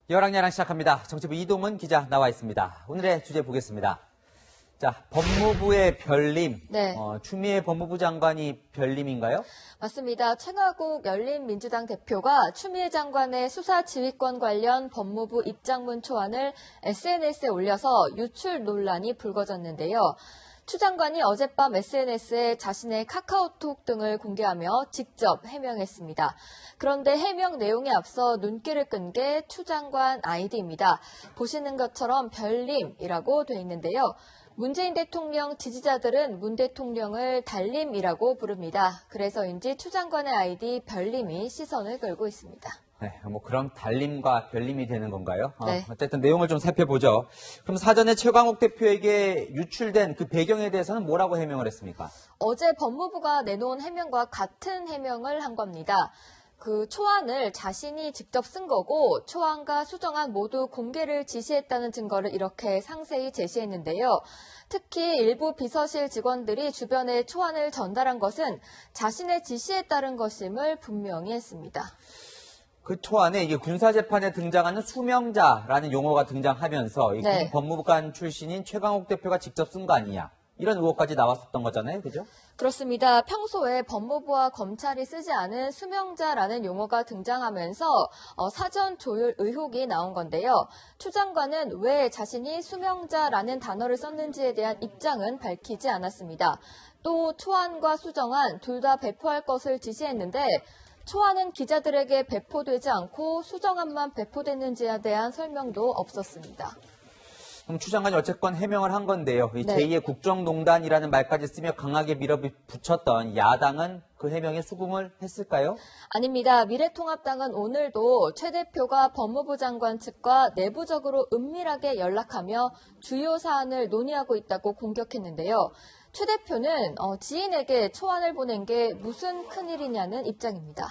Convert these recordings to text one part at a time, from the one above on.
여랑야랑 시작합니다. 정치부 이동은 기자 나와 있습니다. 오늘의 주제 보겠습니다. 자, 법무부의 별림. 네. 추미애 법무부 장관이 별림인가요? 맞습니다. 최강욱 열린민주당 대표가 추미애 장관의 수사 지휘권 관련 법무부 입장문 초안을 SNS에 올려서 유출 논란이 불거졌는데요. 추 장관이 어젯밤 SNS에 자신의 카카오톡 등을 공개하며 직접 해명했습니다. 그런데 해명 내용에 앞서 눈길을 끈 게 추 장관 아이디입니다. 보시는 것처럼 별림이라고 돼 있는데요. 문재인 대통령 지지자들은 문 대통령을 달림이라고 부릅니다. 그래서인지 추 장관의 아이디 별림이 시선을 끌고 있습니다. 네, 그럼 달림과 별림이 되는 건가요? 네. 어쨌든 내용을 좀 살펴보죠. 그럼 사전에 최강욱 대표에게 유출된 그 배경에 대해서는 뭐라고 해명을 했습니까? 어제 법무부가 내놓은 해명과 같은 해명을 한 겁니다. 그 초안을 자신이 직접 쓴 거고 초안과 수정안 모두 공개를 지시했다는 증거를 이렇게 상세히 제시했는데요. 특히 일부 비서실 직원들이 주변에 초안을 전달한 것은 자신의 지시에 따른 것임을 분명히 했습니다. 그 초안에 이게 군사재판에 등장하는 수명자라는 용어가 등장하면서 이 네. 법무부관 출신인 최강욱 대표가 직접 쓴 거 아니냐. 이런 의혹까지 나왔었던 거잖아요. 그죠? 그렇습니다. 평소에 법무부와 검찰이 쓰지 않은 수명자라는 용어가 등장하면서 사전 조율 의혹이 나온 건데요. 추 장관은 왜 자신이 수명자라는 단어를 썼는지에 대한 입장은 밝히지 않았습니다. 또 초안과 수정안 둘 다 배포할 것을 지시했는데 초안은 기자들에게 배포되지 않고 수정안만 배포됐는지에 대한 설명도 없었습니다. 그럼 추 장관이 어쨌건 해명을 한 건데요. 이 네. 제2의 국정농단이라는 말까지 쓰며 강하게 밀어붙였던 야당은 그 해명에 수긍을 했을까요? 아닙니다. 미래통합당은 오늘도 최 대표가 법무부 장관 측과 내부적으로 은밀하게 연락하며 주요 사안을 논의하고 있다고 공격했는데요. 최 대표는 지인에게 초안을 보낸 게 무슨 큰일이냐는 입장입니다.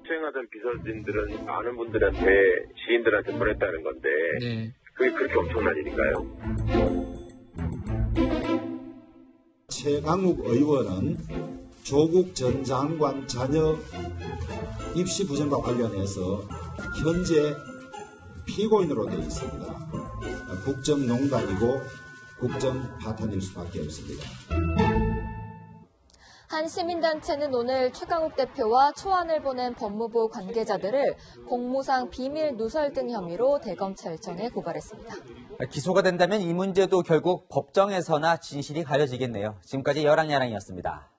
수행하던 비서진들은 많은 분들한테 지인들한테 보냈다는 건데 그게 그렇게 엄청난 일인가요? 최강욱 의원은 조국 전 장관 자녀 입시 부정과 관련해서 현재 피고인으로 되어 있습니다. 국정농단이고 국정파탄일 수밖에 없습니다. 한 시민단체는 오늘 최강욱 대표와 초안을 보낸 법무부 관계자들을 공무상 비밀 누설 등 혐의로 대검찰청에 고발했습니다. 기소가 된다면 이 문제도 결국 법정에서나 진실이 가려지겠네요. 지금까지 여랑야랑이었습니다.